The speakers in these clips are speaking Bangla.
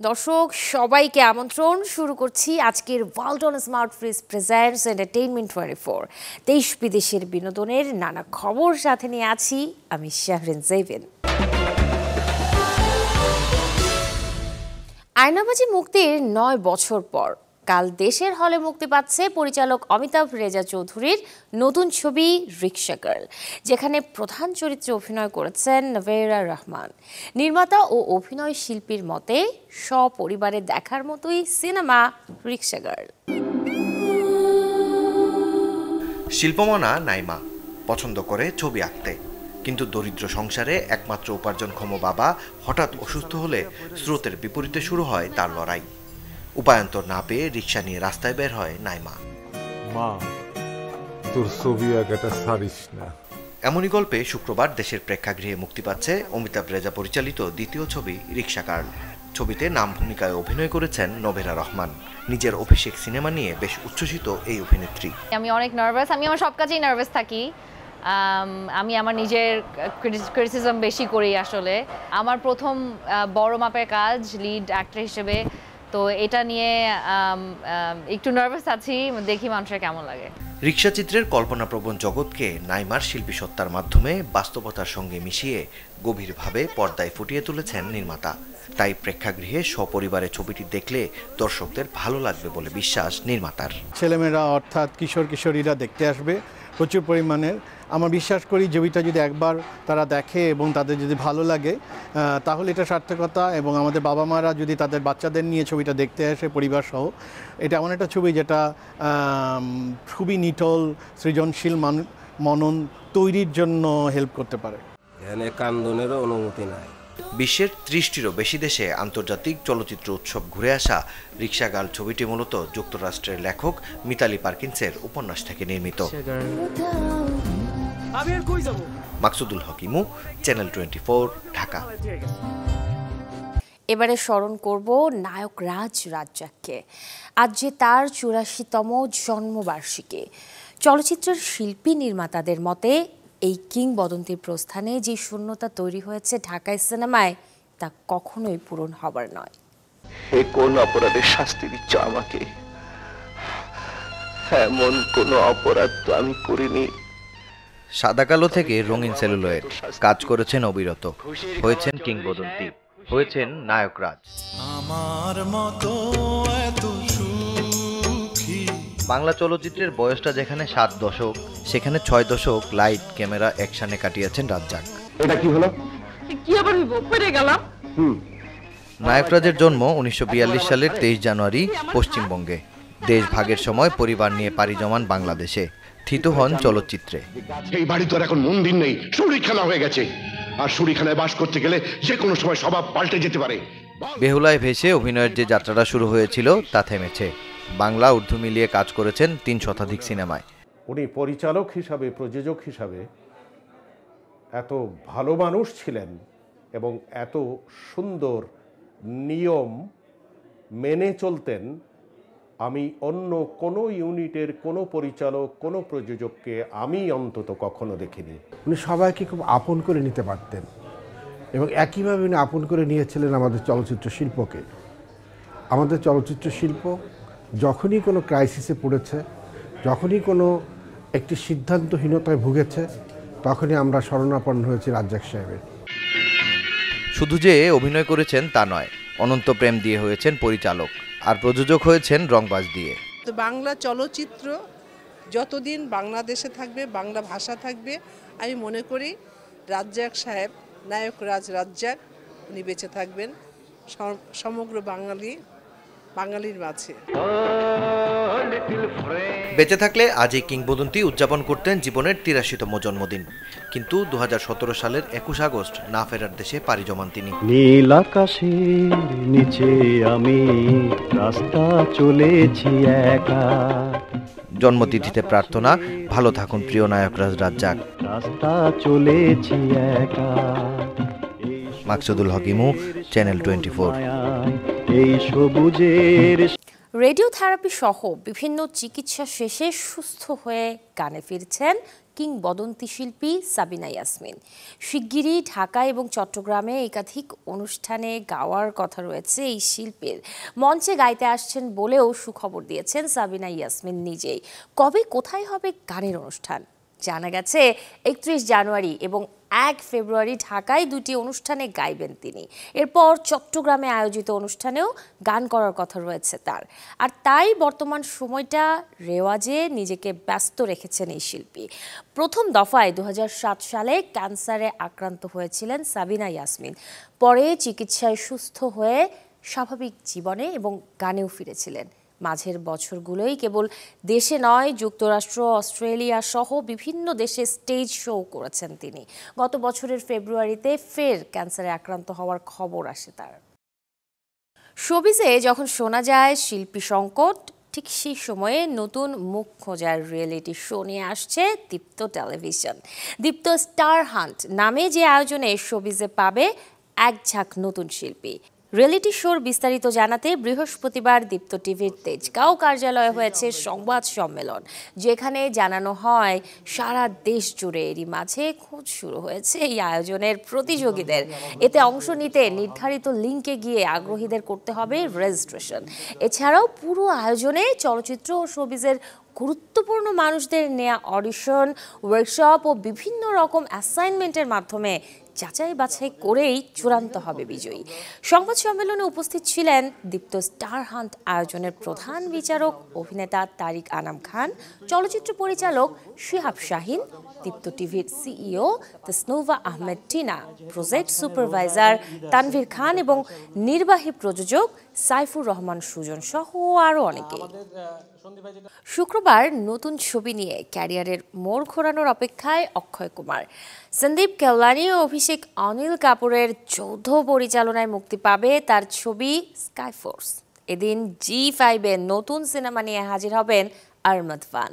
দর্শক সবাইকে আমন্ত্রণ শুরু করছি আজকের Walton smart fridge presents entertainment 24 দেশ বিদেশের বিনোদনের নানা খবর সাথে নিয়ে আছি আমি শাহরিন জেবিন। আয়নাবাজি মুক্তির 9 বছর পর কাল দেশের হলে মুক্তি পাচ্ছে পরিচালক অমিতাভ রেজা চৌধুরীর নতুন ছবি রিকশা গার্ল, যেখানে প্রধান চরিত্রে অভিনয় করেছেন নভেরা রহমান। নির্মাতা ও অভিনয় শিল্পীর মতে সপরিবারে দেখার মতোই সিনেমা রিকশা গার্ল। শিল্পমনা নাইমা পছন্দ করে ছবি আঁকতে, কিন্তু দরিদ্র সংসারে একমাত্র উপার্জনক্ষম বাবা হঠাৎ অসুস্থ হলে স্রোতের বিপরীতে শুরু হয় তার লড়াই। উপায়ন্তর না পেয়ে রিকশা নিয়ে রাস্তায় বের হয় নাইমা। মা, তোর ছবি আঁকাটা ছাড়িস না। এমনই গল্পে শুক্রবার দেশের প্রেক্ষাগৃহে মুক্তি পাচ্ছে অমিতাভ রেজা পরিচালিত দ্বিতীয় ছবি রিকশা গার্ল। ছবিতে নাম ভূমিকায় অভিনয় করেছেন নভেরা রহমান। নিজের অভিষেক সিনেমা নিয়ে বেশ উচ্ছ্বসিত এই অভিনেত্রী। আমি অনেক নার্ভাস, আমি আমার সব কাজেই নার্ভাস থাকি। আমি আমার নিজের ক্রিটিসিজম বেশি করি। আসলে আমার প্রথম বড় মাপের কাজ লিড অ্যাক্টর হিসেবে, তো এটা নিয়ে একটু নার্ভাস আছি, দেখি মানুষের কেমন লাগে। রিকশা চিত্রের কল্পনাপ্রবণ জগৎকে নাইমার শিল্পী সত্তার মাধ্যমে বাস্তবতার সঙ্গে মিশিয়ে গভীরভাবে পর্দায় ফুটিয়ে তুলেছেন নির্মাতা। তাই প্রেক্ষাগৃহে সপরিবারে ছবিটি দেখলে দর্শকদের ভালো লাগবে বলে বিশ্বাস নির্মাতার। ছেলেমেয়েরা অর্থাৎ কিশোর কিশোরীরা দেখতে আসবে প্রচুর পরিমাণের। আমার বিশ্বাস করি ছবিটা যদি একবার তারা দেখে এবং তাদের যদি ভালো লাগে তাহলে এটা সার্থকতা। এবং আমাদের বাবা মারা যদি তাদের বাচ্চাদের নিয়ে ছবিটা দেখতে আসে পরিবার সহ, এটা এমন একটা ছবি যেটা খুবই নিটল সৃজনশীল মনন তৈরির জন্য হেল্প করতে পারে। এখানে কান্দনেরও অনুমতি নাই। বিশ্বের 30টিরও বেশি দেশে আন্তর্জাতিক চলচ্চিত্র উৎসব ঘুরে আসা রিকশা গার্ল ছবিটি মূলত যুক্তরাষ্ট্রের লেখক মিতালি পার্কিন্সের উপন্যাস থেকে নির্মিত। মাকসুদুল হকিমু, চ্যানেল 24, ঢাকা। এবারে স্মরণ করব নায়ক রাজ্জাককে। আজ যে তার 84তম জন্মবার্ষিকী। চলচ্চিত্রের শিল্পী নির্মাতাদের মতে এই কিংবদন্তির প্রস্থানে যে শূন্যতা তৈরি হয়েছে ঢাকায় সিনেমায়, তা কখনোই পূরণ হবার নয়। এ কোন অপরাধের শাস্তি দিচ্ছ আমাকে? এমন কোন অপরাধ তো আমি করিনি। সাদা কালো থেকে রঙিন সেলুলয়েড কাজ করেছেন অবিরত, হয়েছেন কিংবদন্তি, হয়েছেন নায়ক রাজ। আমার মতো এত সুখী। বাংলা চলচ্চিত্রের বয়সটা যেখানে 7 দশক, সেখানে 6 দশক লাইট ক্যামেরা অ্যাকশনে কাটিয়েছেন রাজ্জাক। এটা কি হলো? কি আবার হইব? পড়ে গেলাম। নায়ক রাজের জন্ম 1942 সালের 23 জানুয়ারি পশ্চিমবঙ্গে। দেশ ভাগের সময় পরিবার নিয়ে পাড়ি জমান বাংলাদেশে, থিত হন চলচ্চিত্রে। এই বাড়ি তো এখন মন্দির নেই, শুরিখানা হয়ে গেছে। আর শুরিখানায় বাস করতে গেলে যে কোনো সময় স্বভাব পাল্টে যেতে পারে। বেহুলায় ভেসে অভিনয়ের যে যাত্রাটা শুরু হয়েছিল তা থেমেছে। বাংলা উর্দু মিলিয়ে কাজ করেছেন 3 শতাধিক সিনেমায়। উনি পরিচালক হিসাবে, প্রযোজক হিসাবে এত ভালো মানুষ ছিলেন এবং এত সুন্দর নিয়ম মেনে চলতেন, আমি অন্য কোনো ইউনিটের কোনো পরিচালক, কোনো প্রযোজককে আমি অন্তত কখনো দেখিনি। উনি সবাইকে খুব আপন করে নিতে পারতেন এবং একইভাবে উনি আপন করে নিয়েছিলেন আমাদের চলচ্চিত্র শিল্পকে। আমাদের চলচ্চিত্র শিল্প যখনই কোনো ক্রাইসিসে পড়েছে, যখনই কোনো একটি সিদ্ধান্তহীনতায় ভুগেছে, তখনই আমরা শরণাপন্ন হয়েছি রাজ্জাক সাহেবের। শুধু যে অভিনয় করেছেন তা নয়, অনন্ত প্রেম দিয়ে হয়েছেন পরিচালক, আর প্রযোজক হয়েছেন রংবাজ দিয়ে। তো বাংলা চলচ্চিত্র যতদিন বাংলাদেশে থাকবে, বাংলা ভাষা থাকবে, আমি মনে করি রাজ্জাক সাহেব, নায়ক রাজ্জাক, উনি বেঁচে থাকবেন সমগ্র বাঙালির মাঝে। বেঁচে থাকলে আজ এই কিংবদন্তি উদযাপন করতেন জীবনের 83তম জন্মদিন। কিন্তু 2017 সালের 21 আগস্ট না ফেরার দেশে পাড়ি জমান তিনি। নীল আকাশের নিচে আমি রাস্তা চলেছি একা। জন্মতিথিতে প্রার্থনা, ভালো থাকুন প্রিয় নায়ক রাজ্জাক। রাস্তা চলেছি একা। মাকসুদুল হকিমু, চ্যানেল 24। এই সবুজের রেডিওথেরাপি সহ বিভিন্ন চিকিৎসা শেষে সুস্থ হয়ে গানে ফিরছেন কিংবদন্তি শিল্পী সাবিনা ইয়াসমিন। শিগগিরই ঢাকা এবং চট্টগ্রামে একাধিক অনুষ্ঠানে গাওয়ার কথা রয়েছে এই শিল্পীর। মঞ্চে গাইতে আসছেন বলেও সুখবর দিয়েছেন সাবিনা ইয়াসমিন নিজেই। কবে কোথায় হবে গানের অনুষ্ঠান? জানা গেছে 31 জানুয়ারি এবং 1 ফেব্রুয়ারি ঢাকায় দুটি অনুষ্ঠানে গাইবেন তিনি। এরপর চট্টগ্রামে আয়োজিত অনুষ্ঠানেও গান করার কথা রয়েছে তার। আর তাই বর্তমান সময়টা রেওয়াজে নিজেকে ব্যস্ত রেখেছেন এই শিল্পী। প্রথম দফায় 2007 সালে ক্যান্সারে আক্রান্ত হয়েছিলেন সাবিনা ইয়াসমিন। পরে চিকিৎসায় সুস্থ হয়ে স্বাভাবিক জীবনে এবং গানেও ফিরেছিলেন। মাঝের বছরগুলোই কেবল দেশে নয়, যুক্তরাষ্ট্র, অস্ট্রেলিয়া সহ বিভিন্ন দেশে স্টেজ শো করেছেন তিনি। গত বছরের ফেব্রুয়ারিতে ফের ক্যান্সারে আক্রান্ত হওয়ার খবর আসে তার। শোবিজে যখন শোনা যায় শিল্পী সংকট, ঠিক সেই সময়ে নতুন মুখ খোঁজার রিয়েলিটি শো নিয়ে আসছে দীপ্ত টেলিভিশন। দীপ্ত স্টার হান্ট নামে যে আয়োজনে শোবিজে পাবে এক ঝাঁক নতুন শিল্পী। রিয়েলিটি শোর বিস্তারিত জানাতে বৃহস্পতিবার দীপ্ত টিভির তেজগাঁও কার্যালয়ে হয়েছে সংবাদ সম্মেলন, যেখানে জানানো হয় সারা দেশ জুড়ে এরই মাঝে খোঁজ শুরু হয়েছে এই আয়োজনের প্রতিযোগীদের। এতে অংশ নিতে নির্ধারিত লিঙ্কে গিয়ে আগ্রহীদের করতে হবে রেজিস্ট্রেশন। এছাড়াও পুরো আয়োজনে চলচ্চিত্র ও শোবিজের গুরুত্বপূর্ণ মানুষদের নেয়া অডিশন, ওয়ার্কশপ ও বিভিন্ন রকম অ্যাসাইনমেন্টের মাধ্যমে যাচাই বাছাই করেই চূড়ান্ত হবে বিজয়ী। সংবাদ সম্মেলনে উপস্থিত ছিলেন দীপ্ত স্টার হান্ট আয়োজনের প্রধান বিচারক অভিনেতা তারিক আনাম খান, চলচ্চিত্র পরিচালক শিহাব শাহিন, দীপ্ত টিভির CEO Tasnuva Ahmed Tina, project supervisor Tanvir Khan এবং নির্বাহী প্রযোজক সাইফুর রহমান সুজন সহ আরও অনেকে। শুক্রবার নতুন ছবি নিয়ে ক্যারিয়ারের মোড় ঘোরানোর অপেক্ষায় অক্ষয় কুমার। সন্দীপ কেওলানি ও অভিষেক অনিল কাপুরের যৌথ পরিচালনায় মুক্তি পাবে তার ছবি স্কাইফোর্স। এদিন জি5-এ নতুন সিনেমা নিয়ে হাজির হবেন আহমদ খান।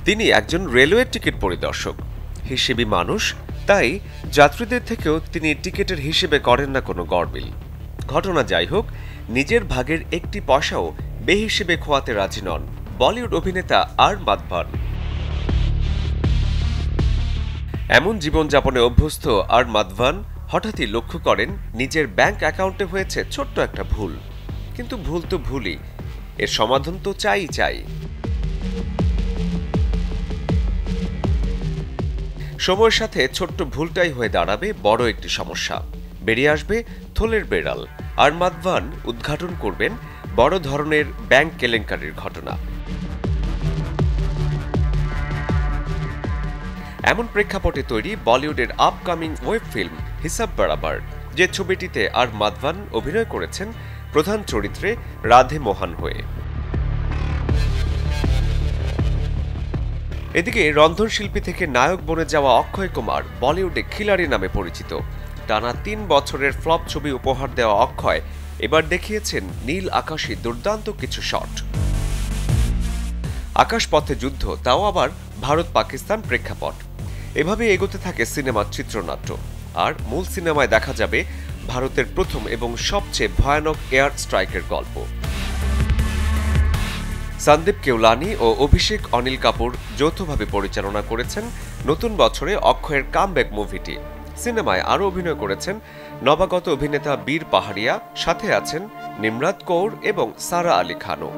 তিনি একজন রেলওয়ে টিকিট পরিদর্শক, হিসেবি মানুষ, তাই যাত্রীদের থেকেও তিনি টিকিটের হিসেবে করেন না কোনো গড়বিল। ঘটনা যাই হোক, নিজের ভাগের একটি পয়সাও বেহিসেবে খোয়াতে রাজি নন বলিউড অভিনেতা আহমদ খান। এমন জীবনযাপনে অভ্যস্ত আহমদ খান হঠাৎই লক্ষ্য করেন নিজের ব্যাংক অ্যাকাউন্টে হয়েছে ছোট্ট একটা ভুল। কিন্তু ভুল তো ভুলই, এর সমাধান তো চাই। সময়ের সাথে ছোট্ট ভুলটাই হয়ে দাঁড়াবে বড় একটি সমস্যা। বেরিয়ে আসবে থলের বেড়াল। আহমদ খান উদ্ঘাটন করবেন বড় ধরনের ব্যাংক কেলেঙ্কারির ঘটনা। এমন প্রেক্ষাপটে তৈরি বলিউডের আপকামিং ওয়েব ফিল্ম হিসাব বরাবর, যে ছবিটিতে আহমদ খান অভিনয় করেছেন প্রধান চরিত্রে রাধে মোহন হয়ে। এদিকে রন্ধনশিল্পী থেকে নায়ক বনে যাওয়া অক্ষয় কুমার বলিউডে খিলাড়ি নামে পরিচিত। টানা 3 বছরের ফ্লপ ছবি উপহার দেওয়া অক্ষয় এবার দেখিয়েছেন নীল আকাশী দুর্দান্ত কিছু শট। আকাশপথে যুদ্ধ, তাও আবার ভারত পাকিস্তান প্রেক্ষাপট। এভাবে এগোতে থাকে সিনেমার চিত্রনাট্য। আর মূল সিনেমায় দেখা যাবে ভারতের প্রথম এবং সবচেয়ে ভয়ানক এয়ার স্ট্রাইকের গল্প। সন্দীপ কেওলানি ও অভিষেক অনিল কাপুর যৌথভাবে পরিচালনা করেছেন নতুন বছরে অক্ষয়ের কামব্যাক মুভিটি। সিনেমায় আরও অভিনয় করেছেন নবাগত অভিনেতা বীর পাহাড়িয়া, সাথে আছেন নিমরাত কৌর এবং সারা আলী খানও।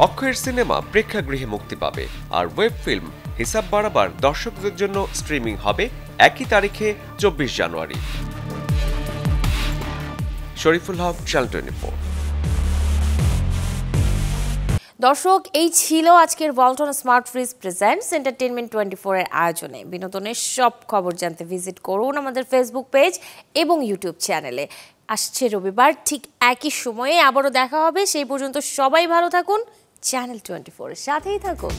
অক্ষয়ের সিনেমা প্রেক্ষাগৃহে মুক্তি পাবে, আর ওয়েব ফিল্ম হিসাব বরাবর দর্শকদের জন্য স্ট্রিমিং হবে একই তারিখে 24 জানুয়ারি। শরীফুল হক, চ্যানেল 24। দর্শক, এই ছিল আজকের Walton smart fridge presents entertainment 24-এর আয়োজনে। বিনোদনের সব খবর জানতে ভিজিট করুন আমাদের ফেসবুক পেজ এবং ইউটিউব চ্যানেলে। আসছে রবিবার ঠিক একই সময়ে আবারও দেখা হবে। সেই পর্যন্ত সবাই ভালো থাকুন, চ্যানেল 24-এর সাথেই থাকুন।